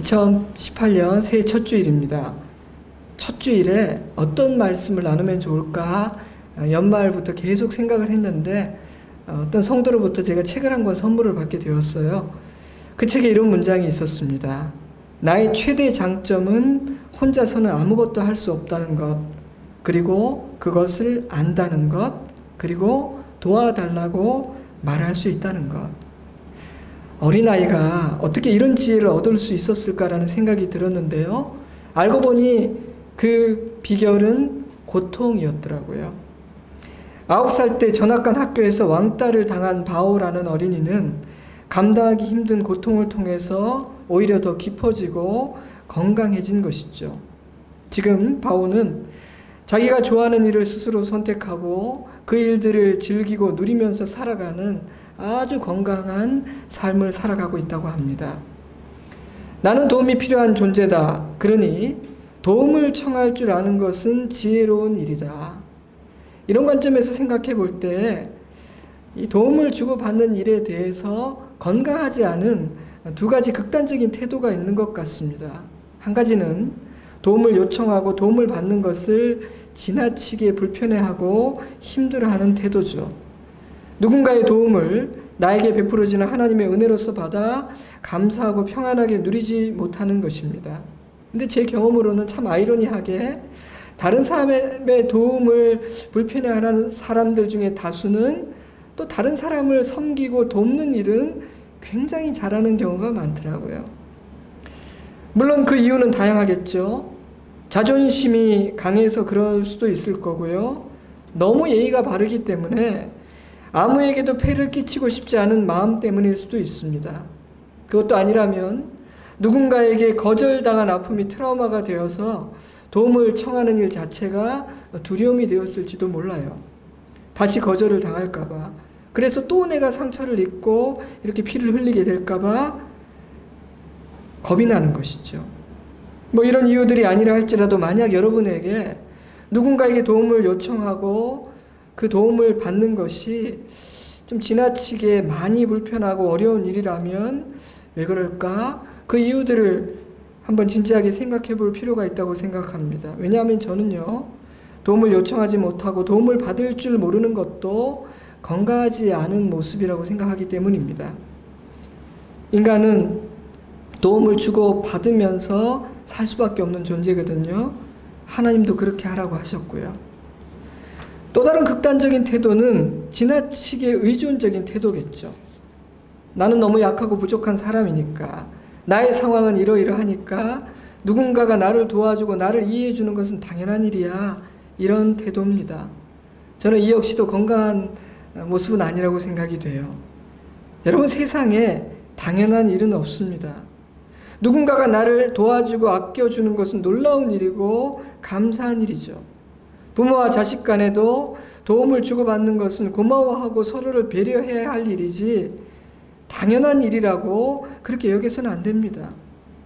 2018년 새해 첫 주일입니다. 첫 주일에 어떤 말씀을 나누면 좋을까 연말부터 계속 생각을 했는데 어떤 성도로부터 제가 책을 한 권 선물을 받게 되었어요. 그 책에 이런 문장이 있었습니다. 나의 최대 장점은 혼자서는 아무것도 할 수 없다는 것, 그리고 그것을 안다는 것, 그리고 도와달라고 말할 수 있다는 것. 어린아이가 어떻게 이런 지혜를 얻을 수 있었을까라는 생각이 들었는데요. 알고 보니 그 비결은 고통이었더라고요. 9살 때 전학간 학교에서 왕따를 당한 바오라는 어린이는 감당하기 힘든 고통을 통해서 오히려 더 깊어지고 건강해진 것이죠. 지금 바오는 자기가 좋아하는 일을 스스로 선택하고 그 일들을 즐기고 누리면서 살아가는 아주 건강한 삶을 살아가고 있다고 합니다. 나는 도움이 필요한 존재다. 그러니 도움을 청할 줄 아는 것은 지혜로운 일이다. 이런 관점에서 생각해 볼 때 이 도움을 주고받는 일에 대해서 건강하지 않은 두 가지 극단적인 태도가 있는 것 같습니다. 한 가지는 도움을 요청하고 도움을 받는 것을 지나치게 불편해하고 힘들어하는 태도죠. 누군가의 도움을 나에게 베풀어지는 하나님의 은혜로서 받아 감사하고 평안하게 누리지 못하는 것입니다. 근데 제 경험으로는 참 아이러니하게 다른 사람의 도움을 불편해하는 사람들 중에 다수는 또 다른 사람을 섬기고 돕는 일은 굉장히 잘하는 경우가 많더라고요. 물론 그 이유는 다양하겠죠. 자존심이 강해서 그럴 수도 있을 거고요. 너무 예의가 바르기 때문에 아무에게도 폐를 끼치고 싶지 않은 마음 때문일 수도 있습니다. 그것도 아니라면 누군가에게 거절당한 아픔이 트라우마가 되어서 도움을 청하는 일 자체가 두려움이 되었을지도 몰라요. 다시 거절을 당할까 봐. 그래서 또 내가 상처를 입고 이렇게 피를 흘리게 될까 봐 겁이 나는 것이죠. 뭐 이런 이유들이 아니라 할지라도 만약 여러분에게 누군가에게 도움을 요청하고 그 도움을 받는 것이 좀 지나치게 많이 불편하고 어려운 일이라면 왜 그럴까? 그 이유들을 한번 진지하게 생각해 볼 필요가 있다고 생각합니다. 왜냐하면 저는요, 도움을 요청하지 못하고 도움을 받을 줄 모르는 것도 건강하지 않은 모습이라고 생각하기 때문입니다. 인간은 도움을 주고 받으면서 살 수밖에 없는 존재거든요. 하나님도 그렇게 하라고 하셨고요. 또 다른 극단적인 태도는 지나치게 의존적인 태도겠죠. 나는 너무 약하고 부족한 사람이니까, 나의 상황은 이러이러하니까 누군가가 나를 도와주고 나를 이해해 주는 것은 당연한 일이야. 이런 태도입니다. 저는 이 역시도 건강한 모습은 아니라고 생각이 돼요. 여러분, 세상에 당연한 일은 없습니다. 누군가가 나를 도와주고 아껴주는 것은 놀라운 일이고 감사한 일이죠. 부모와 자식 간에도 도움을 주고받는 것은 고마워하고 서로를 배려해야 할 일이지 당연한 일이라고 그렇게 여겨서는 안 됩니다.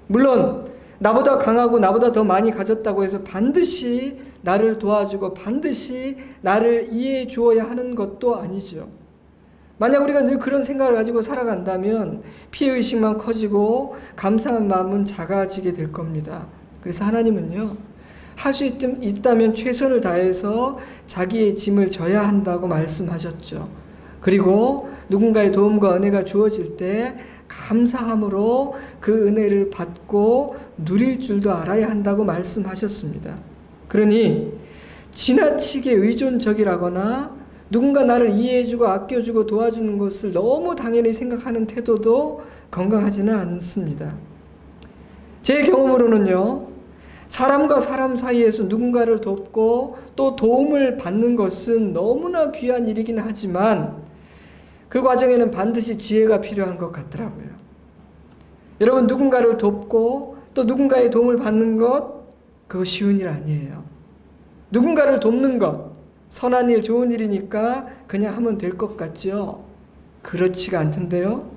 물론 나보다 강하고 나보다 더 많이 가졌다고 해서 반드시 나를 도와주고 반드시 나를 이해해 주어야 하는 것도 아니죠. 만약 우리가 늘 그런 생각을 가지고 살아간다면 피해의식만 커지고 감사한 마음은 작아지게 될 겁니다. 그래서 하나님은요, 할 수 있다면 최선을 다해서 자기의 짐을 져야 한다고 말씀하셨죠. 그리고 누군가의 도움과 은혜가 주어질 때 감사함으로 그 은혜를 받고 누릴 줄도 알아야 한다고 말씀하셨습니다. 그러니 지나치게 의존적이라거나 누군가 나를 이해해주고 아껴주고 도와주는 것을 너무 당연히 생각하는 태도도 건강하지는 않습니다. 제 경험으로는요, 사람과 사람 사이에서 누군가를 돕고 또 도움을 받는 것은 너무나 귀한 일이긴 하지만 그 과정에는 반드시 지혜가 필요한 것 같더라고요. 여러분, 누군가를 돕고 또 누군가의 도움을 받는 것, 그거 쉬운 일 아니에요. 누군가를 돕는 것, 선한 일, 좋은 일이니까 그냥 하면 될 것 같죠? 그렇지가 않던데요.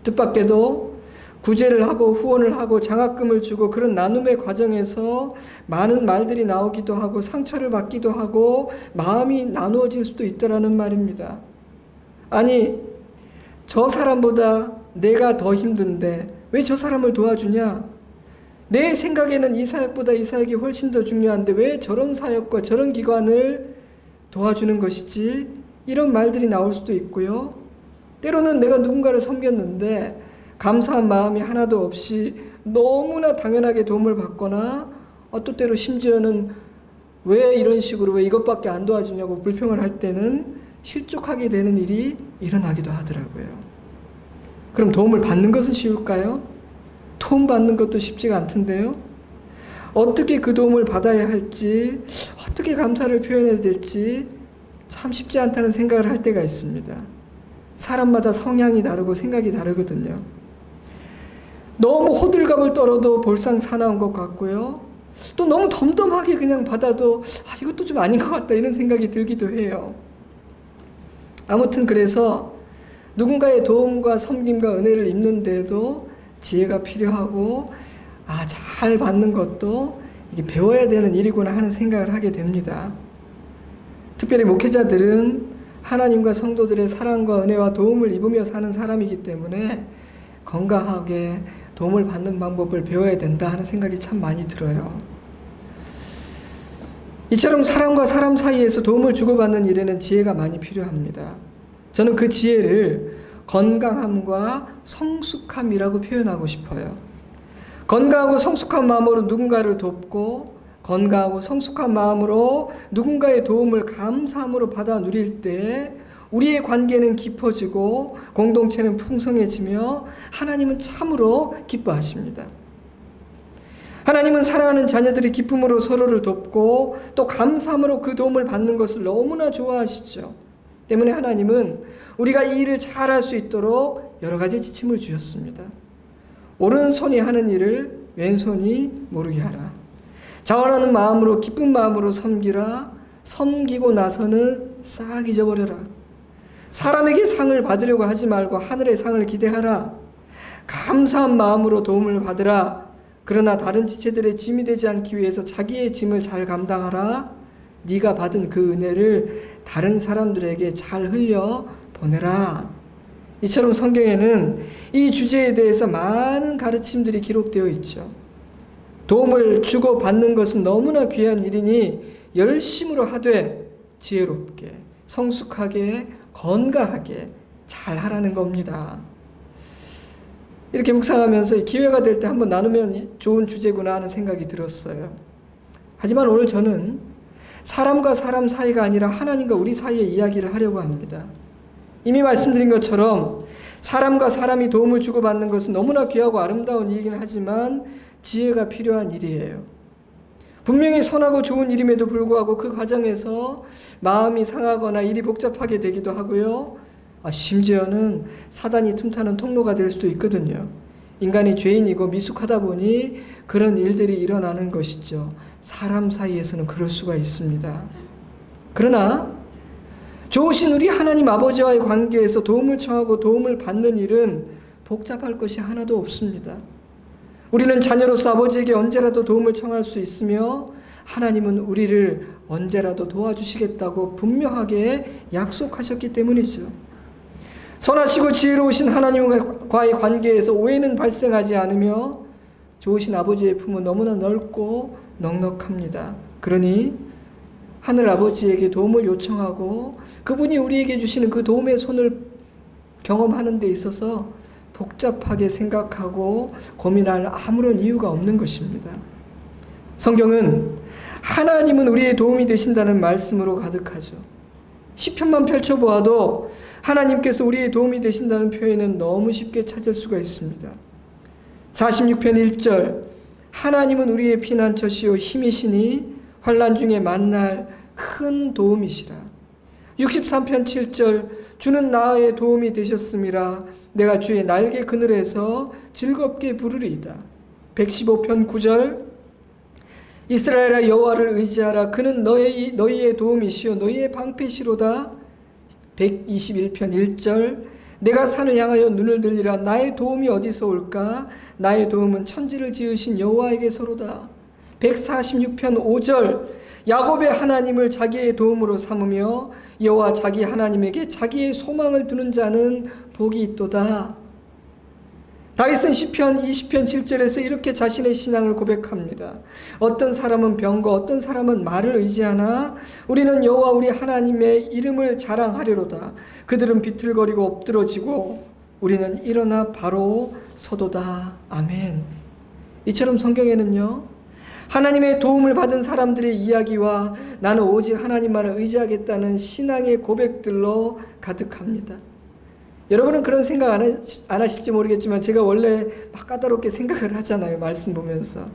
뜻밖에도 구제를 하고 후원을 하고 장학금을 주고 그런 나눔의 과정에서 많은 말들이 나오기도 하고 상처를 받기도 하고 마음이 나누어질 수도 있다라는 말입니다. 아니, 저 사람보다 내가 더 힘든데 왜 저 사람을 도와주냐? 내 생각에는 이 사역보다 이 사역이 훨씬 더 중요한데 왜 저런 사역과 저런 기관을 도와주는 것이지? 이런 말들이 나올 수도 있고요. 때로는 내가 누군가를 섬겼는데 감사한 마음이 하나도 없이 너무나 당연하게 도움을 받거나 또 때로 심지어는 왜 이런 식으로 왜 이것밖에 안 도와주냐고 불평을 할 때는 실족하게 되는 일이 일어나기도 하더라고요. 그럼 도움을 받는 것은 쉬울까요? 도움 받는 것도 쉽지가 않던데요. 어떻게 그 도움을 받아야 할지, 어떻게 감사를 표현해야 될지 참 쉽지 않다는 생각을 할 때가 있습니다. 사람마다 성향이 다르고 생각이 다르거든요. 너무 호들갑을 떨어도 볼상 사나운 것 같고요. 또 너무 덤덤하게 그냥 받아도 이것도 좀 아닌 것 같다 이런 생각이 들기도 해요. 아무튼 그래서 누군가의 도움과 섬김과 은혜를 입는데도 지혜가 필요하고 잘 받는 것도 이게 배워야 되는 일이구나 하는 생각을 하게 됩니다. 특별히 목회자들은 하나님과 성도들의 사랑과 은혜와 도움을 입으며 사는 사람이기 때문에 건강하게 도움을 받는 방법을 배워야 된다 하는 생각이 참 많이 들어요. 이처럼 사람과 사람 사이에서 도움을 주고받는 일에는 지혜가 많이 필요합니다. 저는 그 지혜를 건강함과 성숙함이라고 표현하고 싶어요. 건강하고 성숙한 마음으로 누군가를 돕고 건강하고 성숙한 마음으로 누군가의 도움을 감사함으로 받아 누릴 때 우리의 관계는 깊어지고 공동체는 풍성해지며 하나님은 참으로 기뻐하십니다. 하나님은 사랑하는 자녀들이 기쁨으로 서로를 돕고 또 감사함으로 그 도움을 받는 것을 너무나 좋아하시죠. 때문에 하나님은 우리가 이 일을 잘할 수 있도록 여러 가지 지침을 주셨습니다. 오른손이 하는 일을 왼손이 모르게 하라. 자원하는 마음으로 기쁜 마음으로 섬기라. 섬기고 나서는 싹 잊어버려라. 사람에게 상을 받으려고 하지 말고 하늘의 상을 기대하라. 감사한 마음으로 도움을 받으라. 그러나 다른 지체들의 짐이 되지 않기 위해서 자기의 짐을 잘 감당하라. 네가 받은 그 은혜를 다른 사람들에게 잘 흘려 보내라. 이처럼 성경에는 이 주제에 대해서 많은 가르침들이 기록되어 있죠. 도움을 주고받는 것은 너무나 귀한 일이니 열심으로 하되 지혜롭게, 성숙하게, 건강하게 잘 하라는 겁니다. 이렇게 묵상하면서 기회가 될 때 한번 나누면 좋은 주제구나 하는 생각이 들었어요. 하지만 오늘 저는 사람과 사람 사이가 아니라 하나님과 우리 사이의 이야기를 하려고 합니다. 이미 말씀드린 것처럼 사람과 사람이 도움을 주고받는 것은 너무나 귀하고 아름다운 일이긴 하지만 지혜가 필요한 일이에요. 분명히 선하고 좋은 일임에도 불구하고 그 과정에서 마음이 상하거나 일이 복잡하게 되기도 하고요. 심지어는 사단이 틈타는 통로가 될 수도 있거든요. 인간이 죄인이고 미숙하다 보니 그런 일들이 일어나는 것이죠. 사람 사이에서는 그럴 수가 있습니다. 그러나 좋으신 우리 하나님 아버지와의 관계에서 도움을 청하고 도움을 받는 일은 복잡할 것이 하나도 없습니다. 우리는 자녀로서 아버지에게 언제라도 도움을 청할 수 있으며 하나님은 우리를 언제라도 도와주시겠다고 분명하게 약속하셨기 때문이죠. 선하시고 지혜로우신 하나님과의 관계에서 오해는 발생하지 않으며 좋으신 아버지의 품은 너무나 넓고 넉넉합니다. 그러니 하늘 아버지에게 도움을 요청하고 그분이 우리에게 주시는 그 도움의 손을 경험하는 데 있어서 복잡하게 생각하고 고민할 아무런 이유가 없는 것입니다. 성경은 하나님은 우리의 도움이 되신다는 말씀으로 가득하죠. 시편만 펼쳐보아도 하나님께서 우리의 도움이 되신다는 표현은 너무 쉽게 찾을 수가 있습니다. 46편 1절 하나님은 우리의 피난처시요 힘이시니 환난 중에 만날 큰 도움이시라. 63편 7절 주는 나의 도움이 되셨음이라 내가 주의 날개 그늘에서 즐겁게 부르리이다. 115편 9절 이스라엘아 여호와를 의지하라 그는 너희의 도움이시요 너희의 방패시로다. 121편 1절 내가 산을 향하여 눈을 들리라 나의 도움이 어디서 올까 나의 도움은 천지를 지으신 여호와에게서로다. 146편 5절 야곱의 하나님을 자기의 도움으로 삼으며 여호와 자기 하나님에게 자기의 소망을 두는 자는 복이 있도다. 다윗은 시편 20편 7절에서 이렇게 자신의 신앙을 고백합니다. 어떤 사람은 병거, 어떤 사람은 말을 의지하나 우리는 여호와 우리 하나님의 이름을 자랑하리로다. 그들은 비틀거리고 엎드러지고 우리는 일어나 바로 서도다. 아멘. 이처럼 성경에는요, 하나님의 도움을 받은 사람들의 이야기와 나는 오직 하나님만을 의지하겠다는 신앙의 고백들로 가득합니다. 여러분은 그런 생각 안 하실지 모르겠지만 제가 원래 막 까다롭게 생각을 하잖아요. 말씀 보면서.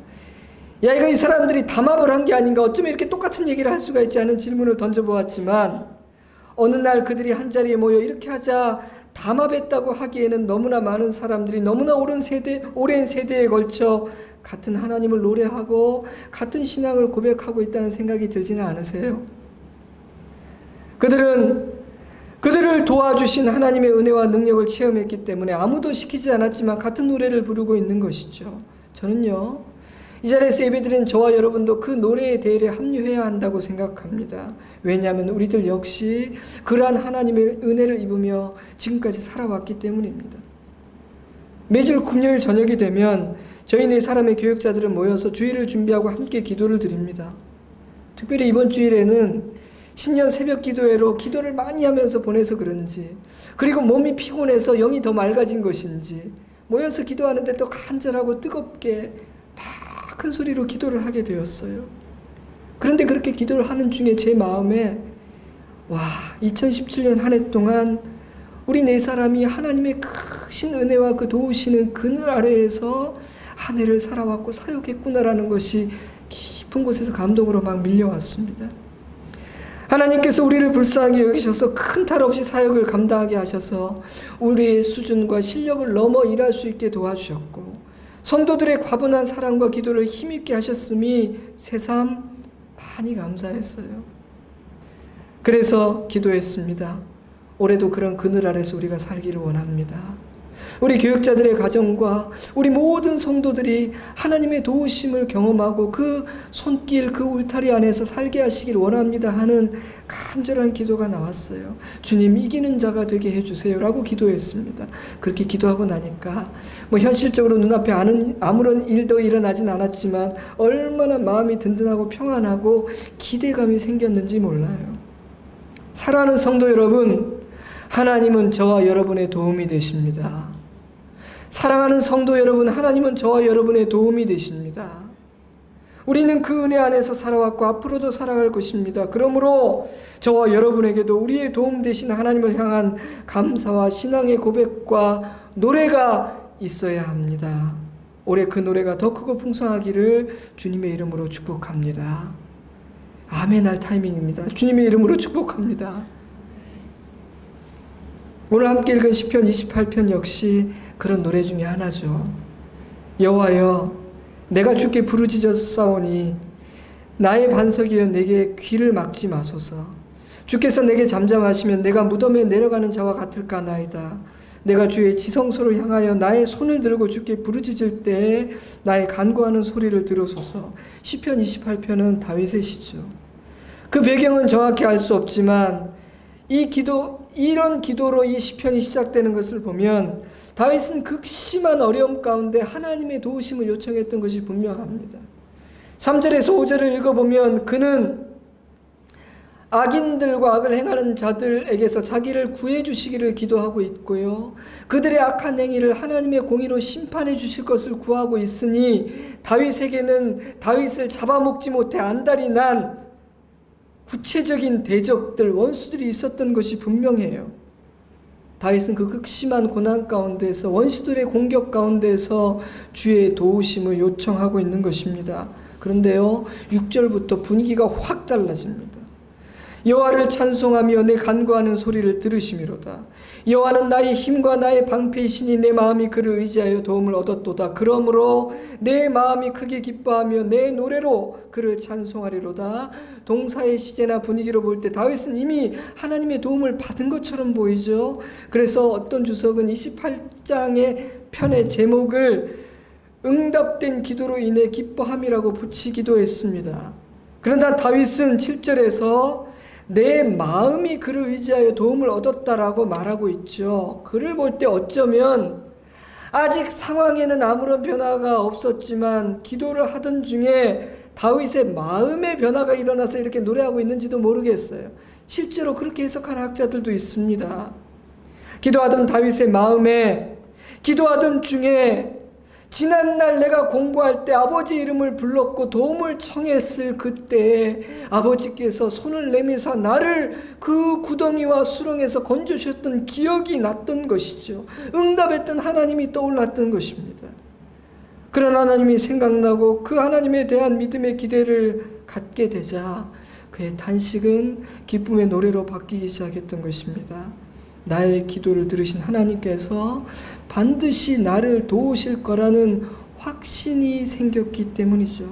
야, 이거 이 사람들이 담합을 한 게 아닌가, 어쩌면 이렇게 똑같은 얘기를 할 수가 있지 하는 질문을 던져보았지만 어느 날 그들이 한자리에 모여 이렇게 하자 담합했다고 하기에는 너무나 많은 사람들이 너무나 오랜 세대에 걸쳐 같은 하나님을 노래하고 같은 신앙을 고백하고 있다는 생각이 들지는 않으세요? 그들을 도와주신 하나님의 은혜와 능력을 체험했기 때문에 아무도 시키지 않았지만 같은 노래를 부르고 있는 것이죠. 저는요, 이 자리에서 예배드린 저와 여러분도 그 노래의 대열에 합류해야 한다고 생각합니다. 왜냐하면 우리들 역시 그러한 하나님의 은혜를 입으며 지금까지 살아왔기 때문입니다. 매주 금요일 저녁이 되면 저희 네 사람의 교역자들은 모여서 주일을 준비하고 함께 기도를 드립니다. 특별히 이번 주일에는 신년 새벽 기도회로 기도를 많이 하면서 보내서 그런지, 그리고 몸이 피곤해서 영이 더 맑아진 것인지 모여서 기도하는데 또 간절하고 뜨겁게 막 큰 소리로 기도를 하게 되었어요. 그런데 그렇게 기도를 하는 중에 제 마음에 2017년 한 해 동안 우리 네 사람이 하나님의 크신 은혜와 그 도우시는 그늘 아래에서 한 해를 살아왔고 사역했구나라는 것이 깊은 곳에서 감동으로 막 밀려왔습니다. 하나님께서 우리를 불쌍히 여기셔서 큰 탈 없이 사역을 감당하게 하셔서 우리의 수준과 실력을 넘어 일할 수 있게 도와주셨고, 성도들의 과분한 사랑과 기도를 힘있게 하셨음이 새삼 많이 감사했어요. 그래서 기도했습니다. 올해도 그런 그늘 아래서 우리가 살기를 원합니다. 우리 교육자들의 가정과 우리 모든 성도들이 하나님의 도우심을 경험하고 그 손길, 그 울타리 안에서 살게 하시길 원합니다 하는 간절한 기도가 나왔어요. 주님, 이기는 자가 되게 해주세요 라고 기도했습니다. 그렇게 기도하고 나니까 현실적으로 눈앞에 아무런 일도 일어나진 않았지만 얼마나 마음이 든든하고 평안하고 기대감이 생겼는지 몰라요. 사랑하는 성도 여러분, 하나님은 저와 여러분의 도움이 되십니다. 사랑하는 성도 여러분, 하나님은 저와 여러분의 도움이 되십니다. 우리는 그 은혜 안에서 살아왔고 앞으로도 살아갈 것입니다. 그러므로 저와 여러분에게도 우리의 도움 되신 하나님을 향한 감사와 신앙의 고백과 노래가 있어야 합니다. 올해 그 노래가 더 크고 풍성하기를 주님의 이름으로 축복합니다. 아멘 할 타이밍입니다. 주님의 이름으로 축복합니다. 오늘 함께 읽은 시편 28편 역시 그런 노래 중에 하나죠. 여호와여, 내가 주께 부르짖었사오니 나의 반석이여 내게 귀를 막지 마소서. 주께서 내게 잠잠하시면 내가 무덤에 내려가는 자와 같을까나이다. 내가 주의 지성소를 향하여 나의 손을 들고 주께 부르짖을 때에 나의 간구하는 소리를 들으소서. 시편 28편은 다윗의 시죠. 그 배경은 정확히 알 수 없지만 이런 기도로 이 시편이 시작되는 것을 보면 다윗은 극심한 어려움 가운데 하나님의 도우심을 요청했던 것이 분명합니다. 3절에서 5절을 읽어보면 그는 악인들과 악을 행하는 자들에게서 자기를 구해 주시기를 기도하고 있고요. 그들의 악한 행위를 하나님의 공의로 심판해 주실 것을 구하고 있으니 다윗에게는 다윗을 잡아먹지 못해 안달이 난 구체적인 대적들, 원수들이 있었던 것이 분명해요. 다윗은 그 극심한 고난 가운데서 원수들의 공격 가운데서 주의 도우심을 요청하고 있는 것입니다. 그런데요, 6절부터 분위기가 확 달라집니다. 여호와를 찬송하며 내 간구하는 소리를 들으시미로다. 여호와는 나의 힘과 나의 방패이시니 내 마음이 그를 의지하여 도움을 얻었도다. 그러므로 내 마음이 크게 기뻐하며 내 노래로 그를 찬송하리로다. 동사의 시제나 분위기로 볼 때 다윗은 이미 하나님의 도움을 받은 것처럼 보이죠. 그래서 어떤 주석은 28장의 편의 제목을 응답된 기도로 인해 기뻐함이라고 붙이기도 했습니다. 그러나 다윗은 7절에서 내 마음이 그를 의지하여 도움을 얻었다라고 말하고 있죠. 그를 볼 때 어쩌면 아직 상황에는 아무런 변화가 없었지만 기도를 하던 중에 다윗의 마음의 변화가 일어나서 이렇게 노래하고 있는지도 모르겠어요. 실제로 그렇게 해석하는 학자들도 있습니다. 기도하던 다윗의 마음에, 기도하던 중에 지난날 내가 공부할 때 아버지 이름을 불렀고 도움을 청했을 그때 아버지께서 손을 내미사 나를 그 구덩이와 수렁에서 건져주셨던 기억이 났던 것이죠. 응답했던 하나님이 떠올랐던 것입니다. 그런 하나님이 생각나고 그 하나님에 대한 믿음의 기대를 갖게 되자 그의 탄식은 기쁨의 노래로 바뀌기 시작했던 것입니다. 나의 기도를 들으신 하나님께서 반드시 나를 도우실 거라는 확신이 생겼기 때문이죠.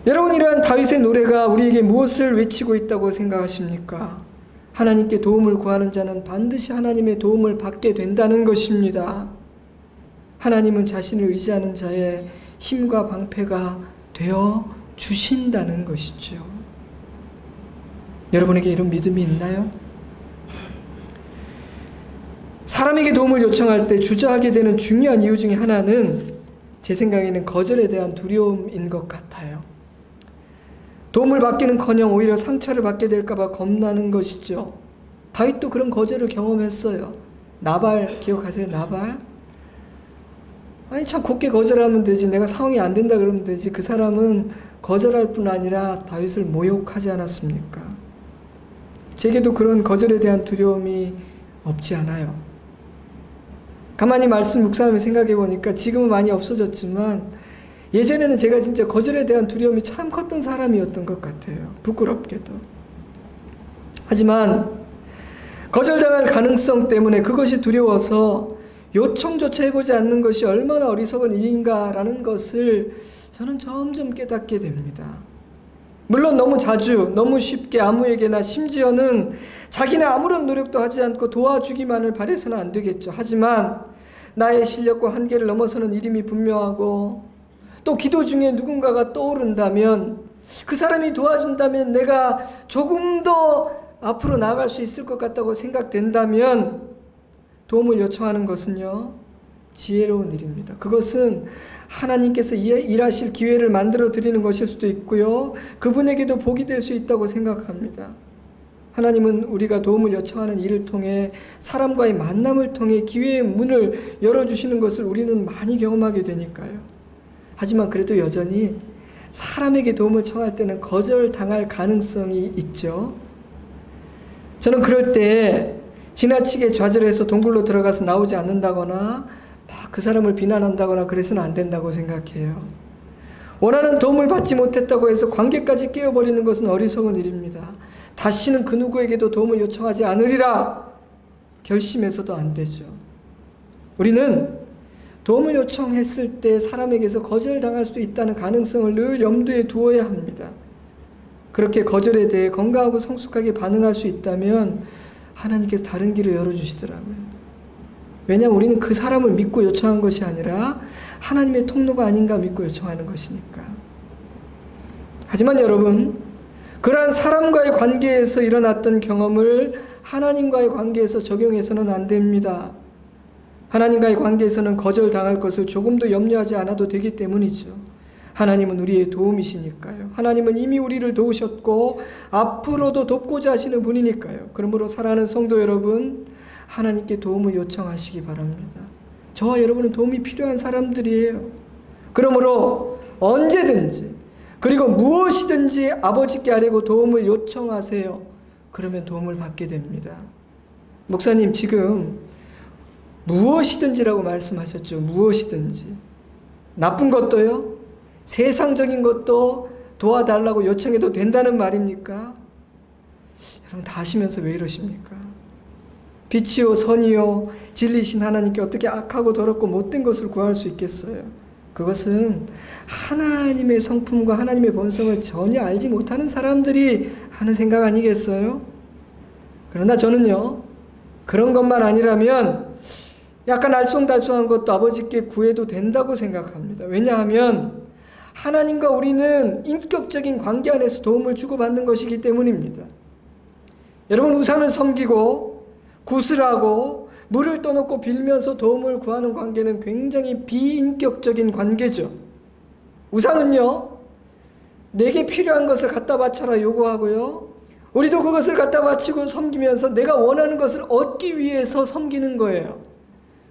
여러분, 이러한 다윗의 노래가 우리에게 무엇을 외치고 있다고 생각하십니까? 하나님께 도움을 구하는 자는 반드시 하나님의 도움을 받게 된다는 것입니다. 하나님은 자신을 의지하는 자의 힘과 방패가 되어 주신다는 것이죠. 여러분에게 이런 믿음이 있나요? 사람에게 도움을 요청할 때 주저하게 되는 중요한 이유 중에 하나는 제 생각에는 거절에 대한 두려움인 것 같아요. 도움을 받기는커녕 오히려 상처를 받게 될까 봐 겁나는 것이죠. 다윗도 그런 거절을 경험했어요. 나발 기억하세요? 나발? 아니 참 곱게 거절하면 되지, 내가 상황이 안 된다 그러면 되지. 그 사람은 거절할 뿐 아니라 다윗을 모욕하지 않았습니까? 제게도 그런 거절에 대한 두려움이 없지 않아요. 가만히 말씀 묵상하며 생각해 보니까 지금은 많이 없어졌지만 예전에는 제가 진짜 거절에 대한 두려움이 참 컸던 사람이었던 것 같아요. 부끄럽게도. 하지만 거절당할 가능성 때문에 그것이 두려워서 요청조차 해보지 않는 것이 얼마나 어리석은 일인가라는 것을 저는 점점 깨닫게 됩니다. 물론 너무 자주, 너무 쉽게 아무에게나, 심지어는 자기는 아무런 노력도 하지 않고 도와주기만을 바라서는 안 되겠죠. 하지만 나의 실력과 한계를 넘어서는 일임이 분명하고 또 기도 중에 누군가가 떠오른다면, 그 사람이 도와준다면 내가 조금 더 앞으로 나아갈 수 있을 것 같다고 생각된다면 도움을 요청하는 것은요, 지혜로운 일입니다. 그것은 하나님께서 일하실 기회를 만들어 드리는 것일 수도 있고요, 그분에게도 복이 될 수 있다고 생각합니다. 하나님은 우리가 도움을 요청하는 일을 통해, 사람과의 만남을 통해 기회의 문을 열어주시는 것을 우리는 많이 경험하게 되니까요. 하지만 그래도 여전히 사람에게 도움을 청할 때는 거절당할 가능성이 있죠. 저는 그럴 때 지나치게 좌절해서 동굴로 들어가서 나오지 않는다거나 막 그 사람을 비난한다거나 그래서는 안 된다고 생각해요. 원하는 도움을 받지 못했다고 해서 관계까지 깨어버리는 것은 어리석은 일입니다. 다시는 그 누구에게도 도움을 요청하지 않으리라 결심해서도 안 되죠. 우리는 도움을 요청했을 때 사람에게서 거절당할 수도 있다는 가능성을 늘 염두에 두어야 합니다. 그렇게 거절에 대해 건강하고 성숙하게 반응할 수 있다면 하나님께서 다른 길을 열어주시더라고요. 왜냐하면 우리는 그 사람을 믿고 요청한 것이 아니라 하나님의 통로가 아닌가 믿고 요청하는 것이니까. 하지만 여러분, 그러한 사람과의 관계에서 일어났던 경험을 하나님과의 관계에서 적용해서는 안 됩니다. 하나님과의 관계에서는 거절당할 것을 조금도 염려하지 않아도 되기 때문이죠. 하나님은 우리의 도움이시니까요. 하나님은 이미 우리를 도우셨고 앞으로도 돕고자 하시는 분이니까요. 그러므로 사랑하는 성도 여러분, 하나님께 도움을 요청하시기 바랍니다. 저와 여러분은 도움이 필요한 사람들이에요. 그러므로 언제든지, 그리고 무엇이든지 아버지께 아뢰고 도움을 요청하세요. 그러면 도움을 받게 됩니다. 목사님, 지금 무엇이든지라고 말씀하셨죠. 무엇이든지. 나쁜 것도요, 세상적인 것도 도와달라고 요청해도 된다는 말입니까? 여러분 다 아시면서 왜 이러십니까? 빛이요 선이요 진리신 하나님께 어떻게 악하고 더럽고 못된 것을 구할 수 있겠어요? 그것은 하나님의 성품과 하나님의 본성을 전혀 알지 못하는 사람들이 하는 생각 아니겠어요? 그러나 저는요, 그런 것만 아니라면 약간 알쏭달쏭한 것도 아버지께 구해도 된다고 생각합니다. 왜냐하면 하나님과 우리는 인격적인 관계 안에서 도움을 주고받는 것이기 때문입니다. 여러분, 우상을 섬기고 구슬하고 물을 떠놓고 빌면서 도움을 구하는 관계는 굉장히 비인격적인 관계죠. 우상은요, 내게 필요한 것을 갖다 바쳐라 요구하고요, 우리도 그것을 갖다 바치고 섬기면서 내가 원하는 것을 얻기 위해서 섬기는 거예요.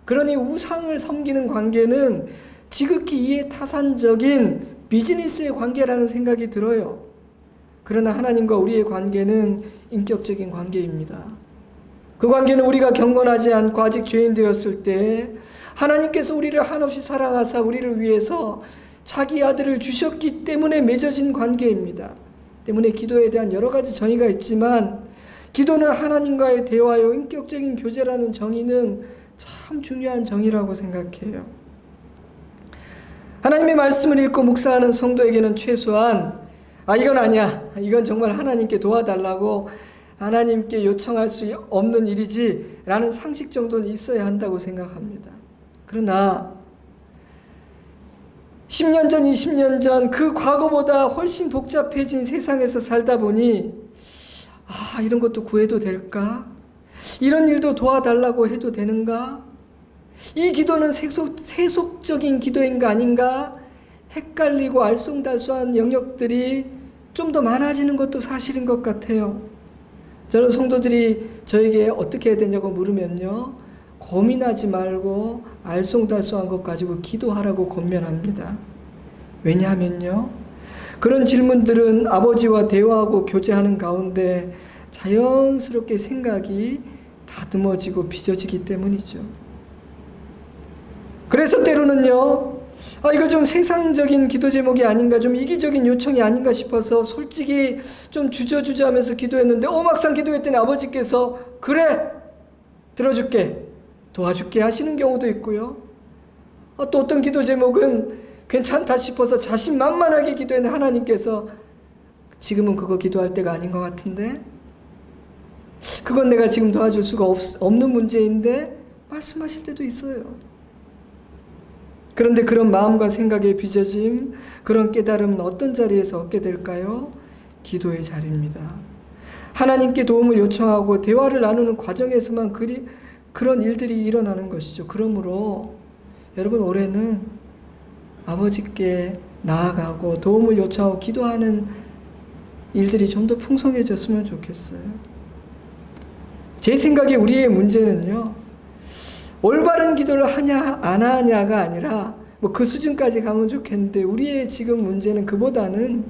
그러니 우상을 섬기는 관계는 지극히 이해타산적인 비즈니스의 관계라는 생각이 들어요. 그러나 하나님과 우리의 관계는 인격적인 관계입니다. 그 관계는 우리가 경건하지 않고 아직 죄인 되었을 때 하나님께서 우리를 한없이 사랑하사 우리를 위해서 자기 아들을 주셨기 때문에 맺어진 관계입니다. 때문에 기도에 대한 여러 가지 정의가 있지만 기도는 하나님과의 대화요, 인격적인 교제라는 정의는 참 중요한 정의라고 생각해요. 하나님의 말씀을 읽고 묵상하는 성도에게는 최소한 이건 아니야, 이건 정말 하나님께 도와달라고 하나님께 요청할 수 없는 일이지 라는 상식 정도는 있어야 한다고 생각합니다. 그러나 10년 전, 20년 전 그 과거보다 훨씬 복잡해진 세상에서 살다 보니 이런 것도 구해도 될까? 이런 일도 도와달라고 해도 되는가? 이 기도는 세속적인 기도인가 아닌가? 헷갈리고 알쏭달쏭한 영역들이 좀 더 많아지는 것도 사실인 것 같아요. 저는 성도들이 저에게 어떻게 해야 되냐고 물으면요, 고민하지 말고 알쏭달쏭한 것 가지고 기도하라고 권면합니다. 왜냐하면요, 그런 질문들은 아버지와 대화하고 교제하는 가운데 자연스럽게 생각이 다듬어지고 빚어지기 때문이죠. 그래서 때로는요, 이거 좀 세상적인 기도 제목이 아닌가, 좀 이기적인 요청이 아닌가 싶어서 솔직히 좀 주저주저하면서 기도했는데 막상 기도했더니 아버지께서 그래, 들어줄게, 도와줄게 하시는 경우도 있고요. 또 어떤 기도 제목은 괜찮다 싶어서 자신만만하게 기도했는데 하나님께서 지금은 그거 기도할 때가 아닌 것 같은데, 그건 내가 지금 도와줄 수가 없는 문제인데 말씀하실 때도 있어요. 그런데 그런 마음과 생각의 빚어짐, 그런 깨달음은 어떤 자리에서 얻게 될까요? 기도의 자리입니다. 하나님께 도움을 요청하고 대화를 나누는 과정에서만 그런 일들이 일어나는 것이죠. 그러므로 여러분, 올해는 아버지께 나아가고 도움을 요청하고 기도하는 일들이 좀 더 풍성해졌으면 좋겠어요. 제 생각에 우리의 문제는요, 올바른 기도를 하냐 안 하냐가 아니라 그 수준까지 가면 좋겠는데, 우리의 지금 문제는 그보다는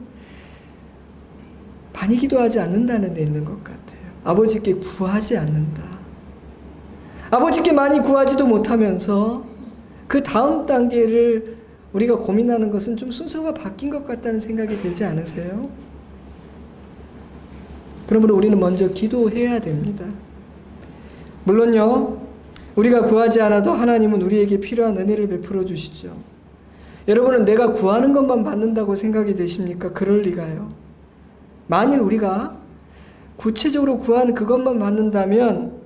많이 기도하지 않는다는 데 있는 것 같아요. 아버지께 구하지 않는다. 아버지께 많이 구하지도 못하면서 그 다음 단계를 우리가 고민하는 것은 좀 순서가 바뀐 것 같다는 생각이 들지 않으세요? 그러므로 우리는 먼저 기도해야 됩니다. 물론요, 우리가 구하지 않아도 하나님은 우리에게 필요한 은혜를 베풀어 주시죠. 여러분은 내가 구하는 것만 받는다고 생각이 되십니까? 그럴 리가요. 만일 우리가 구체적으로 구하는 그것만 받는다면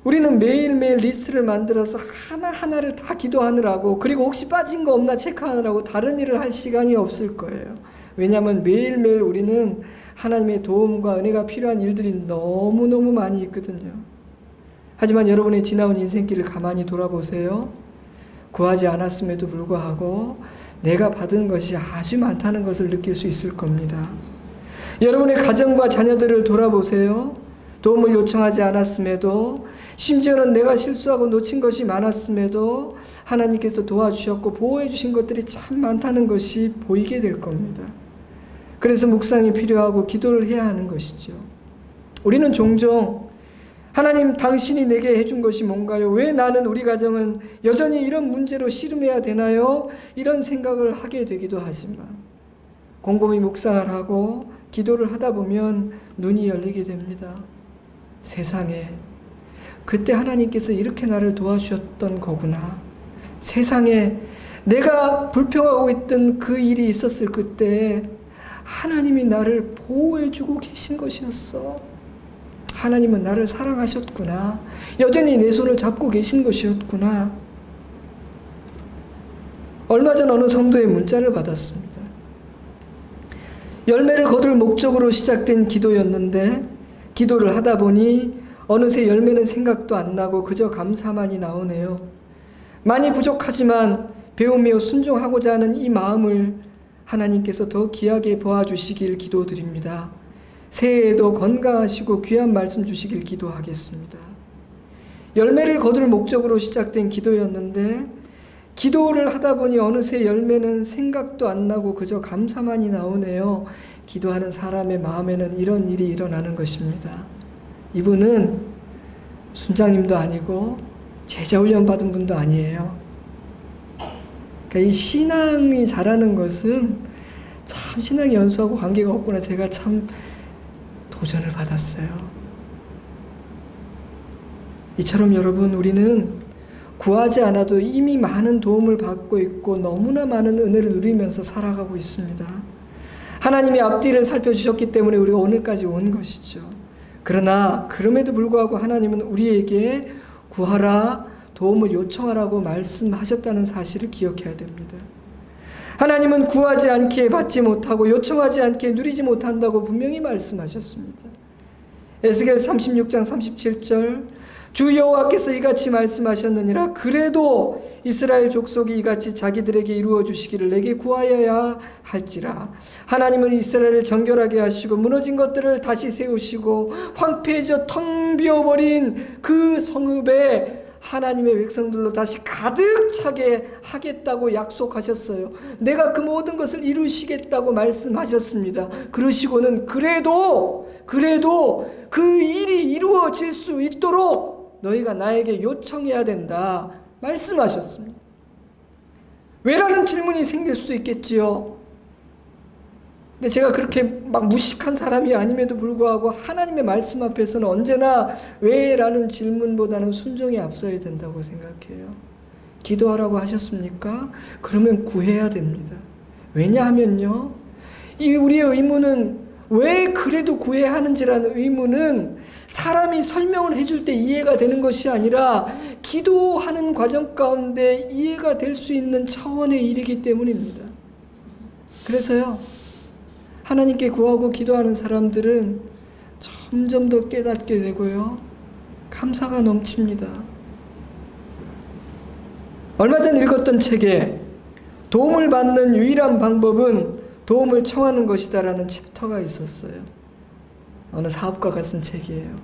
우리는 매일매일 리스트를 만들어서 하나하나를 다 기도하느라고, 그리고 혹시 빠진 거 없나 체크하느라고 다른 일을 할 시간이 없을 거예요. 왜냐하면 매일매일 우리는 하나님의 도움과 은혜가 필요한 일들이 너무너무 많이 있거든요. 하지만 여러분의 지나온 인생길을 가만히 돌아보세요. 구하지 않았음에도 불구하고 내가 받은 것이 아주 많다는 것을 느낄 수 있을 겁니다. 여러분의 가정과 자녀들을 돌아보세요. 도움을 요청하지 않았음에도, 심지어는 내가 실수하고 놓친 것이 많았음에도 하나님께서 도와주셨고 보호해 주신 것들이 참 많다는 것이 보이게 될 겁니다. 그래서 묵상이 필요하고 기도를 해야 하는 것이죠. 우리는 종종 하나님, 당신이 내게 해준 것이 뭔가요? 왜 나는, 우리 가정은 여전히 이런 문제로 씨름해야 되나요? 이런 생각을 하게 되기도 하지만 곰곰이 묵상을 하고 기도를 하다 보면 눈이 열리게 됩니다. 세상에, 그때 하나님께서 이렇게 나를 도와주셨던 거구나. 세상에 내가 불평하고 있던 그 일이 있었을 그때 하나님이 나를 보호해주고 계신 것이었어. 하나님은 나를 사랑하셨구나. 여전히 내 손을 잡고 계신 것이었구나. 얼마 전 어느 성도의 문자를 받았습니다. 열매를 거둘 목적으로 시작된 기도였는데 기도를 하다 보니 어느새 열매는 생각도 안 나고 그저 감사만이 나오네요. 많이 부족하지만 배우며 순종하고자 하는 이 마음을 하나님께서 더 귀하게 보아주시길 기도드립니다. 새해에도 건강하시고 귀한 말씀 주시길 기도하겠습니다. 열매를 거둘 목적으로 시작된 기도였는데 기도를 하다 보니 어느새 열매는 생각도 안 나고 그저 감사만이 나오네요. 기도하는 사람의 마음에는 이런 일이 일어나는 것입니다. 이분은 순장님도 아니고 제자훈련 받은 분도 아니에요. 그러니까 이 신앙이 자라는 것은 참 신앙이 연수하고 관계가 없구나. 제가 참 도전을 받았어요. 이처럼 여러분, 우리는 구하지 않아도 이미 많은 도움을 받고 있고 너무나 많은 은혜를 누리면서 살아가고 있습니다. 하나님이 앞뒤를 살펴주셨기 때문에 우리가 오늘까지 온 것이죠. 그러나 그럼에도 불구하고 하나님은 우리에게 구하라, 도움을 요청하라고 말씀하셨다는 사실을 기억해야 됩니다. 하나님은 구하지 않기에 받지 못하고 요청하지 않기에 누리지 못한다고 분명히 말씀하셨습니다. 에스겔 36장 37절 주 여호와께서 이같이 말씀하셨느니라. 그래도 이스라엘 족속이 이같이 자기들에게 이루어 주시기를 내게 구하여야 할지라. 하나님은 이스라엘을 정결하게 하시고 무너진 것들을 다시 세우시고 황폐해져 텅 비어버린 그 성읍에 하나님의 백성들로 다시 가득 차게 하겠다고 약속하셨어요. 내가 그 모든 것을 이루시겠다고 말씀하셨습니다. 그러시고는 그래도 그 일이 이루어질 수 있도록 너희가 나에게 요청해야 된다 말씀하셨습니다. 왜라는 질문이 생길 수도 있겠지요. 근데 제가 그렇게 막 무식한 사람이 아님에도 불구하고 하나님의 말씀 앞에서는 언제나 왜라는 질문보다는 순종이 앞서야 된다고 생각해요. 기도하라고 하셨습니까? 그러면 구해야 됩니다. 왜냐하면요, 이 우리의 의무는 왜 그래도 구해야 하는지라는 의무는 사람이 설명을 해줄 때 이해가 되는 것이 아니라 기도하는 과정 가운데 이해가 될 수 있는 차원의 일이기 때문입니다. 그래서요, 하나님께 구하고 기도하는 사람들은 점점 더 깨닫게 되고요, 감사가 넘칩니다. 얼마 전 읽었던 책에 도움을 받는 유일한 방법은 도움을 청하는 것이다라는 챕터가 있었어요. 어느 사업가가 쓴 책이에요.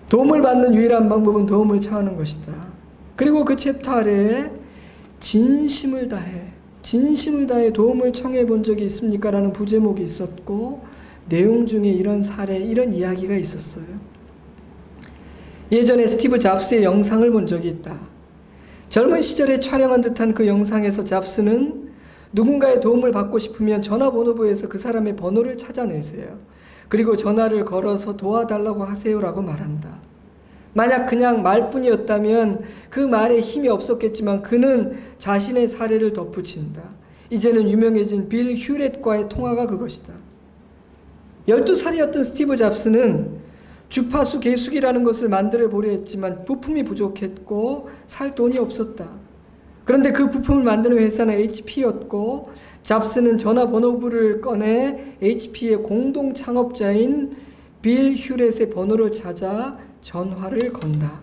도움을 받는 유일한 방법은 도움을 청하는 것이다. 그리고 그 챕터 아래에 진심을 다해 도움을 청해 본 적이 있습니까? 라는 부제목이 있었고 내용 중에 이런 사례, 이런 이야기가 있었어요. 예전에 스티브 잡스의 영상을 본 적이 있다. 젊은 시절에 촬영한 듯한 그 영상에서 잡스는 누군가의 도움을 받고 싶으면 전화번호부에서 그 사람의 번호를 찾아내세요. 그리고 전화를 걸어서 도와달라고 하세요라고 말한다. 만약 그냥 말뿐이었다면 그 말에 힘이 없었겠지만 그는 자신의 사례를 덧붙인다. 이제는 유명해진 빌 휴렛과의 통화가 그것이다. 12살이었던 스티브 잡스는 주파수 계수기라는 것을 만들어 보려 했지만 부품이 부족했고 살 돈이 없었다. 그런데 그 부품을 만드는 회사는 HP였고 잡스는 전화번호부를 꺼내 HP의 공동 창업자인 빌 휴렛의 번호를 찾아 전화를 건다.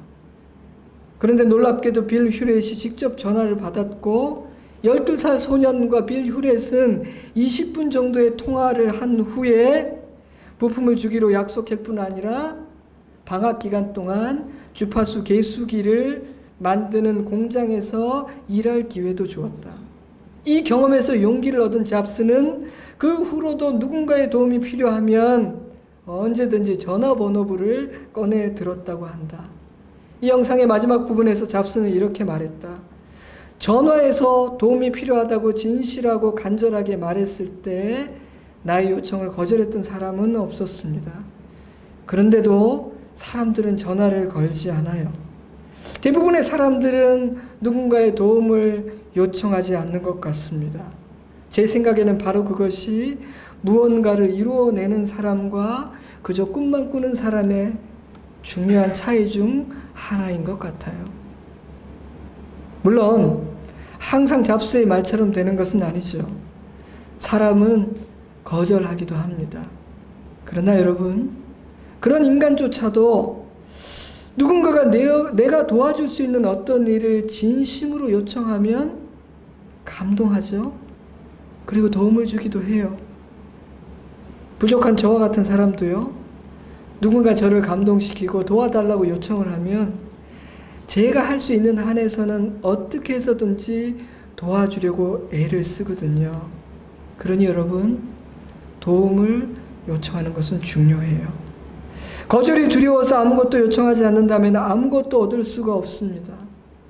그런데 놀랍게도 빌 휴렛이 직접 전화를 받았고 12살 소년과 빌 휴렛은 20분 정도의 통화를 한 후에 부품을 주기로 약속할 뿐 아니라 방학 기간 동안 주파수 계수기를 만드는 공장에서 일할 기회도 주었다. 이 경험에서 용기를 얻은 잡스는 그 후로도 누군가의 도움이 필요하면 언제든지 전화번호부를 꺼내 들었다고 한다. 이 영상의 마지막 부분에서 잡스는 이렇게 말했다. 전화해서 도움이 필요하다고 진실하고 간절하게 말했을 때 나의 요청을 거절했던 사람은 없었습니다. 그런데도 사람들은 전화를 걸지 않아요. 대부분의 사람들은 누군가의 도움을 요청하지 않는 것 같습니다. 제 생각에는 바로 그것이 무언가를 이루어내는 사람과 그저 꿈만 꾸는 사람의 중요한 차이 중 하나인 것 같아요. 물론 항상 잡스의 말처럼 되는 것은 아니죠. 사람은 거절하기도 합니다. 그러나 여러분, 그런 인간조차도 누군가가 내가 도와줄 수 있는 어떤 일을 진심으로 요청하면 감동하죠. 그리고 도움을 주기도 해요. 부족한 저와 같은 사람도요, 누군가 저를 감동시키고 도와달라고 요청을 하면 제가 할 수 있는 한에서는 어떻게 해서든지 도와주려고 애를 쓰거든요. 그러니 여러분, 도움을 요청하는 것은 중요해요. 거절이 두려워서 아무것도 요청하지 않는다면 아무것도 얻을 수가 없습니다.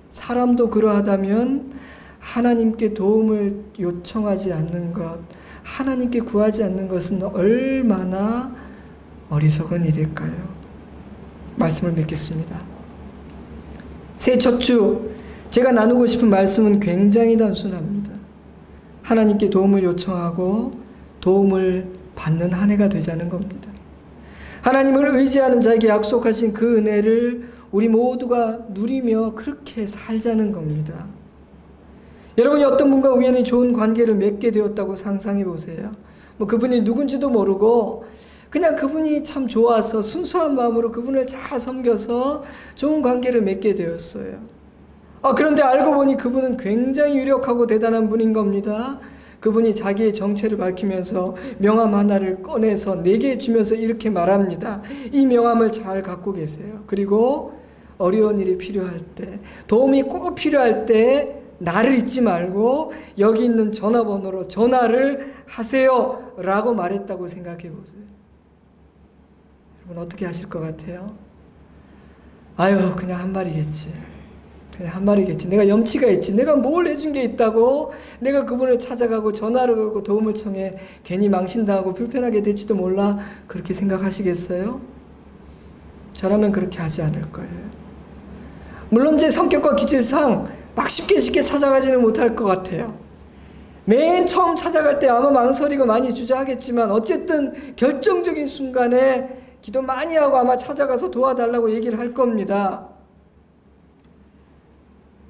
사람도 그러하다면 하나님께 도움을 요청하지 않는 것, 하나님께 구하지 않는 것은 얼마나 어리석은 일일까요? 말씀을 맺겠습니다. 새해 첫 주 제가 나누고 싶은 말씀은 굉장히 단순합니다. 하나님께 도움을 요청하고 도움을 받는 한 해가 되자는 겁니다. 하나님을 의지하는 자에게 약속하신 그 은혜를 우리 모두가 누리며 그렇게 살자는 겁니다. 여러분이 어떤 분과 우연히 좋은 관계를 맺게 되었다고 상상해 보세요. 그분이 누군지도 모르고 그냥 그분이 참 좋아서 순수한 마음으로 그분을 잘 섬겨서 좋은 관계를 맺게 되었어요. 그런데 알고 보니 그분은 굉장히 유력하고 대단한 분인 겁니다. 그분이 자기의 정체를 밝히면서 명함 하나를 꺼내서 내게 주면서 이렇게 말합니다. 이 명함을 잘 갖고 계세요. 그리고 어려운 일이 필요할 때, 도움이 꼭 필요할 때 나를 잊지 말고 여기 있는 전화번호로 전화를 하세요 라고 말했다고 생각해 보세요. 여러분 어떻게 하실 것 같아요? 아유, 그냥 한 말이겠지. 그냥 한 말이겠지. 내가 염치가 있지. 내가 뭘 해준 게 있다고 내가 그분을 찾아가고 전화를 걸고 도움을 청해 괜히 망신당하고 불편하게 될지도 몰라. 그렇게 생각하시겠어요? 저라면 그렇게 하지 않을 거예요. 물론 제 성격과 기질상 막 쉽게 찾아가지는 못할 것 같아요. 맨 처음 찾아갈 때 아마 망설이고 많이 주저하겠지만 어쨌든 결정적인 순간에 기도 많이 하고 아마 찾아가서 도와달라고 얘기를 할 겁니다.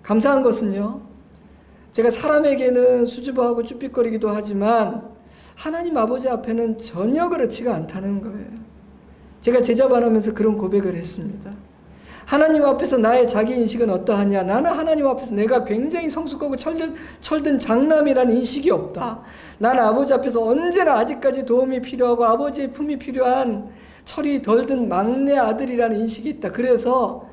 감사한 것은요, 제가 사람에게는 수줍어하고 쭈삣거리기도 하지만 하나님 아버지 앞에는 전혀 그렇지가 않다는 거예요. 제가 제자반하면서 그런 고백을 했습니다. 하나님 앞에서 나의 자기인식은 어떠하냐? 나는 하나님 앞에서 내가 굉장히 성숙하고 철든 장남이라는 인식이 없다. 나는 아버지 앞에서 언제나 아직까지 도움이 필요하고 아버지의 품이 필요한 철이 덜 든 막내 아들이라는 인식이 있다. 그래서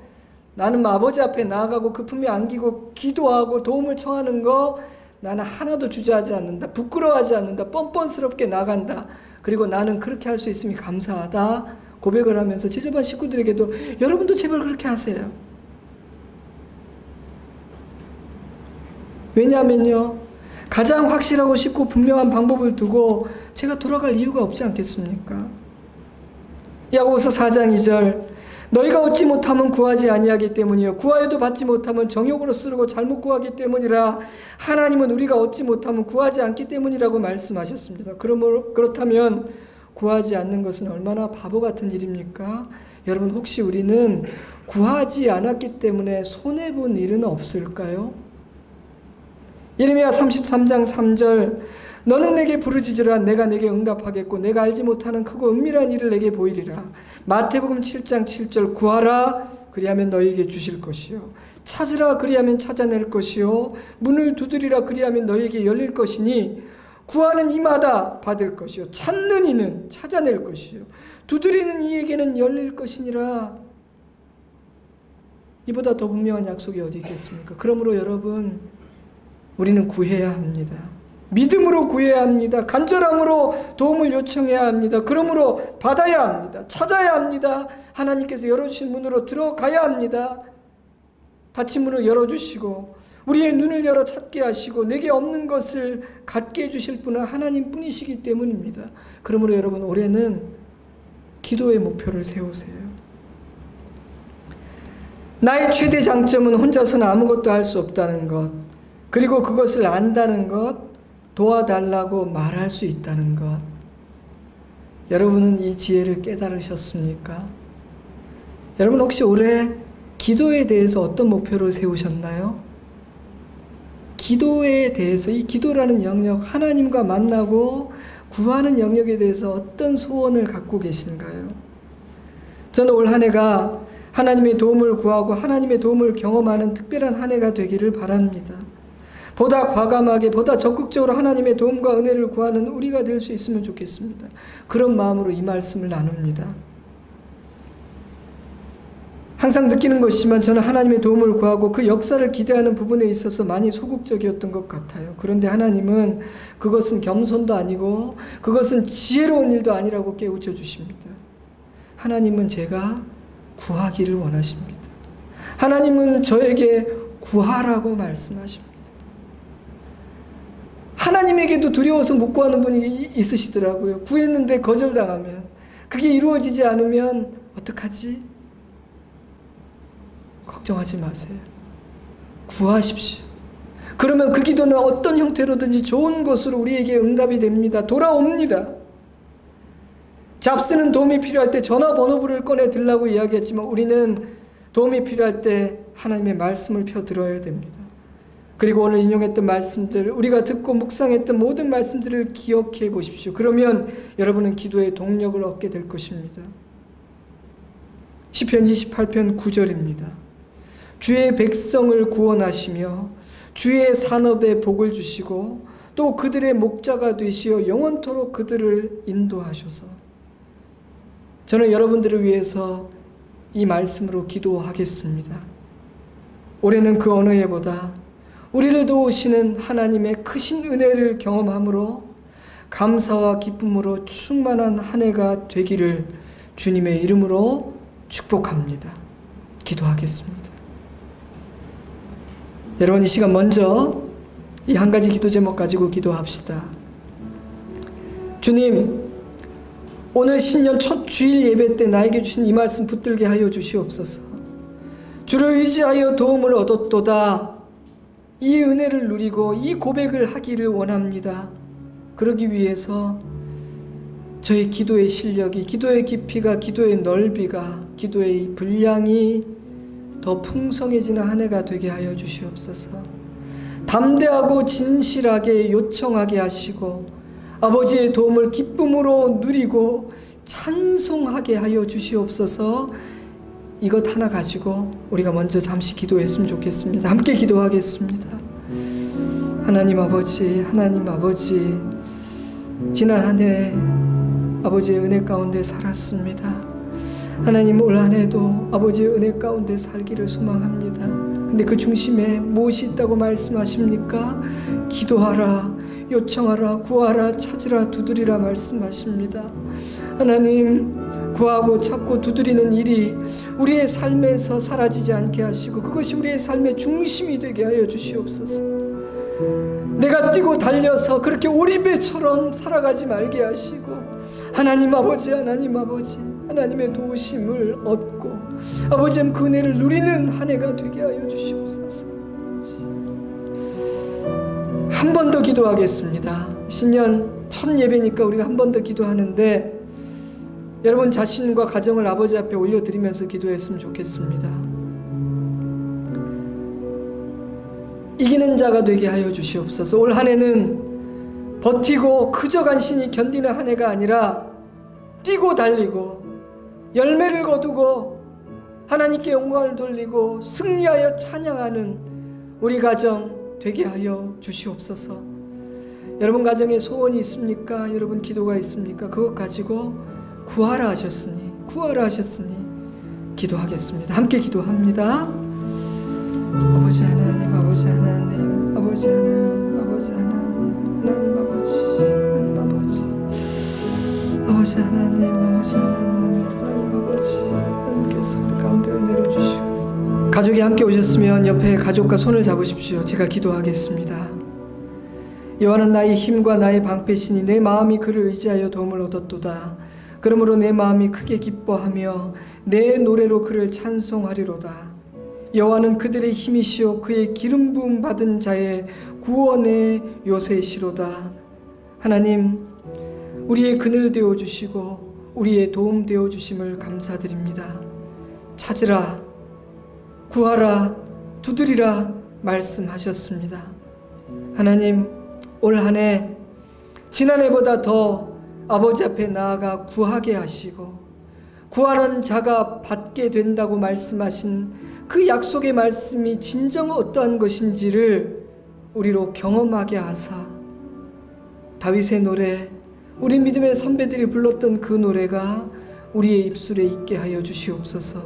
나는 아버지 앞에 나아가고 그 품에 안기고 기도하고 도움을 청하는 거 나는 하나도 주저하지 않는다. 부끄러워하지 않는다. 뻔뻔스럽게 나간다. 그리고 나는 그렇게 할 수 있음이 감사하다. 고백을 하면서 제자반 식구들에게도 여러분도 제발 그렇게 하세요. 왜냐하면요, 가장 확실하고 쉽고 분명한 방법을 두고 제가 돌아갈 이유가 없지 않겠습니까? 야고보서 4장 2절, 너희가 얻지 못하면 구하지 아니하기 때문이요 구하여도 받지 못하면 정욕으로 쓰르고 잘못 구하기 때문이라. 하나님은 우리가 얻지 못하면 구하지 않기 때문이라고 말씀하셨습니다. 그렇다면 구하지 않는 것은 얼마나 바보 같은 일입니까? 여러분 혹시 우리는 구하지 않았기 때문에 손해본 일은 없을까요? 예레미야 33장 3절, 너는 내게 부르짖으라 내가 내게 응답하겠고 내가 알지 못하는 크고 은밀한 일을 내게 보이리라. 마태복음 7장 7절, 구하라 그리하면 너희에게 주실 것이요 찾으라 그리하면 찾아낼 것이요 문을 두드리라 그리하면 너희에게 열릴 것이니 구하는 이마다 받을 것이요 찾는 이는 찾아낼 것이요 두드리는 이에게는 열릴 것이니라. 이보다 더 분명한 약속이 어디 있겠습니까? 그러므로 여러분, 우리는 구해야 합니다. 믿음으로 구해야 합니다. 간절함으로 도움을 요청해야 합니다. 그러므로 받아야 합니다. 찾아야 합니다. 하나님께서 열어주신 문으로 들어가야 합니다. 닫힌 문을 열어주시고 우리의 눈을 열어 찾게 하시고 내게 없는 것을 갖게 해주실 분은 하나님 뿐이시기 때문입니다. 그러므로 여러분, 올해는 기도의 목표를 세우세요. 나의 최대 장점은 혼자서는 아무것도 할 수 없다는 것, 그리고 그것을 안다는 것, 도와달라고 말할 수 있다는 것. 여러분은 이 지혜를 깨달으셨습니까? 여러분 혹시 올해 기도에 대해서 어떤 목표를 세우셨나요? 기도에 대해서, 이 기도라는 영역, 하나님과 만나고 구하는 영역에 대해서 어떤 소원을 갖고 계신가요? 저는 올 한 해가 하나님의 도움을 구하고 하나님의 도움을 경험하는 특별한 한 해가 되기를 바랍니다. 보다 과감하게, 보다 적극적으로 하나님의 도움과 은혜를 구하는 우리가 될 수 있으면 좋겠습니다. 그런 마음으로 이 말씀을 나눕니다. 항상 느끼는 것이지만 저는 하나님의 도움을 구하고 그 역사를 기대하는 부분에 있어서 많이 소극적이었던 것 같아요. 그런데 하나님은 그것은 겸손도 아니고 그것은 지혜로운 일도 아니라고 깨우쳐 주십니다. 하나님은 제가 구하기를 원하십니다. 하나님은 저에게 구하라고 말씀하십니다. 하나님에게도 두려워서 못 구하는 분이 있으시더라고요. 구했는데 거절당하면, 그게 이루어지지 않으면 어떡하지? 걱정하지 마세요. 구하십시오. 그러면 그 기도는 어떤 형태로든지 좋은 것으로 우리에게 응답이 됩니다. 돌아옵니다. 잡스는 도움이 필요할 때 전화번호부를 꺼내 들라고 이야기했지만 우리는 도움이 필요할 때 하나님의 말씀을 펴 들어야 됩니다. 그리고 오늘 인용했던 말씀들, 우리가 듣고 묵상했던 모든 말씀들을 기억해 보십시오. 그러면 여러분은 기도의 동력을 얻게 될 것입니다. 시편 28편 9절입니다. 주의 백성을 구원하시며 주의 산업에 복을 주시고 또 그들의 목자가 되시어 영원토록 그들을 인도하셔서. 저는 여러분들을 위해서 이 말씀으로 기도하겠습니다. 올해는 그 어느 해보다 우리를 도우시는 하나님의 크신 은혜를 경험함으로 감사와 기쁨으로 충만한 한 해가 되기를 주님의 이름으로 축복합니다. 기도하겠습니다. 여러분, 이 시간 먼저 이 한 가지 기도 제목 가지고 기도합시다. 주님, 오늘 신년 첫 주일 예배 때 나에게 주신 이 말씀 붙들게 하여 주시옵소서. 주를 의지하여 도움을 얻었도다. 이 은혜를 누리고 이 고백을 하기를 원합니다. 그러기 위해서 저의 기도의 실력이, 기도의 깊이가, 기도의 넓이가, 기도의 분량이 더 풍성해지는 한 해가 되게 하여 주시옵소서. 담대하고 진실하게 요청하게 하시고 아버지의 도움을 기쁨으로 누리고 찬송하게 하여 주시옵소서. 이것 하나 가지고 우리가 먼저 잠시 기도했으면 좋겠습니다. 함께 기도하겠습니다. 하나님 아버지, 하나님 아버지, 지난 한 해 아버지의 은혜 가운데 살았습니다. 하나님, 올 한 해도 아버지의 은혜 가운데 살기를 소망합니다. 근데 그 중심에 무엇이 있다고 말씀하십니까? 기도하라, 요청하라, 구하라, 찾으라, 두드리라 말씀하십니다. 하나님, 구하고 찾고 두드리는 일이 우리의 삶에서 사라지지 않게 하시고 그것이 우리의 삶의 중심이 되게 하여 주시옵소서. 내가 뛰고 달려서 그렇게 오리배처럼 살아가지 말게 하시고 하나님 아버지, 하나님 아버지, 하나님의 도우심을 얻고 아버지의 그 은혜를 누리는 한 해가 되게 하여 주시옵소서. 한 번 더 기도하겠습니다. 신년 첫 예배니까 우리가 한 번 더 기도하는데 여러분 자신과 가정을 아버지 앞에 올려드리면서 기도했으면 좋겠습니다. 이기는 자가 되게 하여 주시옵소서. 올 한 해는 버티고 그저 간신히 견디는 한 해가 아니라 뛰고 달리고 열매를 거두고 하나님께 영광을 돌리고 승리하여 찬양하는 우리 가정 되게 하여 주시옵소서. 여러분 가정에 소원이 있습니까? 여러분 기도가 있습니까? 그것 가지고 구하라 하셨으니, 구하라 하셨으니 기도하겠습니다. 함께 기도합니다. 아버지 하나님, 아버지 하나님, 아버지 하나님, 아버지 하나님, 하나님 아버지, 하나님 아버지, 아버지 하나님, 아버지 하나님, 하나님 아버지, 하나님께서 우리 가운데 은혜를 주시고 가족이 함께 오셨으면 옆에 가족과 손을 잡으십시오. 제가 기도하겠습니다. 여호와는 나의 힘과 나의 방패시니 내 마음이 그를 의지하여 도움을 얻었도다. 그러므로 내 마음이 크게 기뻐하며 내 노래로 그를 찬송하리로다. 여호와는 그들의 힘이시오 그의 기름 부음 받은 자의 구원의 요새시로다. 하나님, 우리의 그늘 되어 주시고 우리의 도움 되어 주심을 감사드립니다. 찾으라, 구하라, 두드리라 말씀하셨습니다. 하나님, 올 한 해 지난해보다 더 아버지 앞에 나아가 구하게 하시고 구하는 자가 받게 된다고 말씀하신 그 약속의 말씀이 진정 어떠한 것인지를 우리로 경험하게 하사 다윗의 노래, 우리 믿음의 선배들이 불렀던 그 노래가 우리의 입술에 있게 하여 주시옵소서.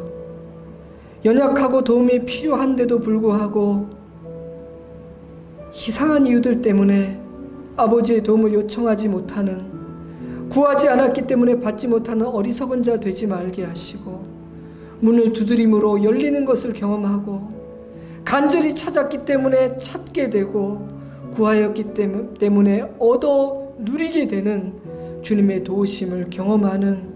연약하고 도움이 필요한데도 불구하고 이상한 이유들 때문에 아버지의 도움을 요청하지 못하는, 구하지 않았기 때문에 받지 못하는 어리석은 자 되지 말게 하시고, 문을 두드림으로 열리는 것을 경험하고, 간절히 찾았기 때문에 찾게 되고, 구하였기 때문에 얻어 누리게 되는 주님의 도우심을 경험하는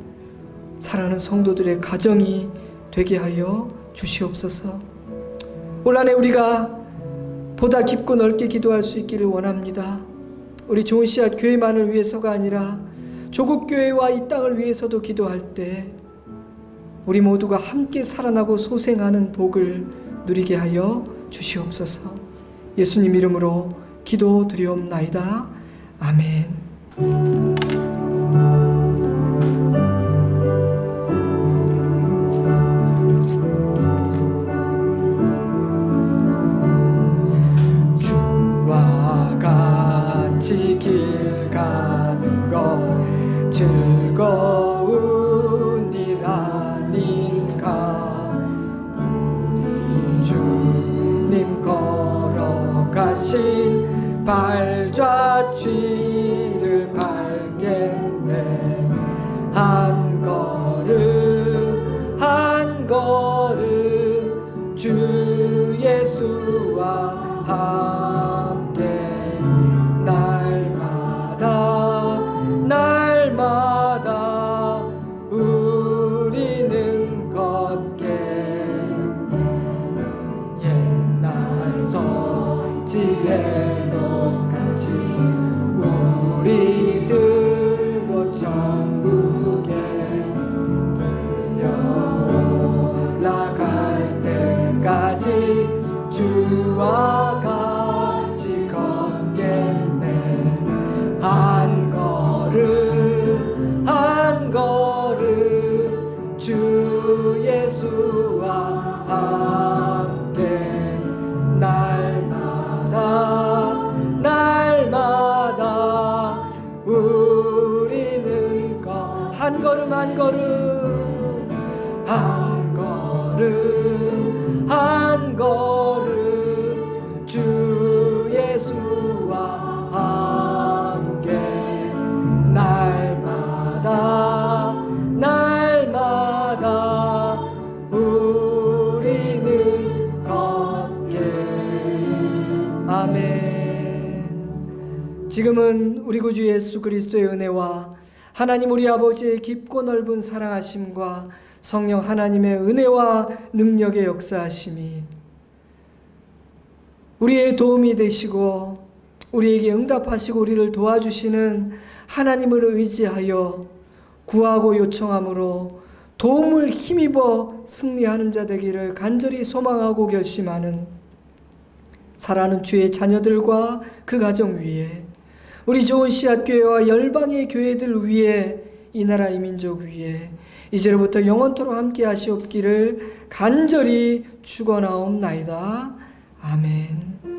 사랑하는 성도들의 가정이 되게 하여 주시옵소서. 올 한해 우리가 보다 깊고 넓게 기도할 수 있기를 원합니다. 우리 좋은 씨앗 교회만을 위해서가 아니라 조국 교회와 이 땅을 위해서도 기도할 때 우리 모두가 함께 살아나고 소생하는 복을 누리게 하여 주시옵소서. 예수님 이름으로 기도드리옵나이다. 아멘. 주와 같이 길 가는 것 즐거운 일 아닌가. 우리 주님 걸어가신 발자취를 밟겠네. 한 걸음 한 걸음 주 예수와 함께 날마다 날마다 우리는 걷게. 옛날 성지에 똑같이 우리들도 천국에 들려올라갈 때까지 주와 같이 걷겠네. 한 걸음 한 걸음 주 예수와 함께 날마다 날마다 우리는 한 걸음 한 걸음 한 걸음 한 걸음 주 예수와 함께 날마다 날마다 우리는 걷게. 아멘. 지금은 우리 구주 예수 그리스도의 은혜와 하나님 우리 아버지의 깊고 넓은 사랑하심과 성령 하나님의 은혜와 능력의 역사하심이 우리의 도움이 되시고 우리에게 응답하시고 우리를 도와주시는 하나님을 의지하여 구하고 요청함으로 도움을 힘입어 승리하는 자 되기를 간절히 소망하고 결심하는 사랑하는 주의 자녀들과 그 가정 위에, 우리 좋은 씨앗교회와 열방의 교회들 위에, 이 나라 이 민족 위에 이제로부터 영원토록 함께 하시옵기를 간절히 축원하옵나이다. 아멘.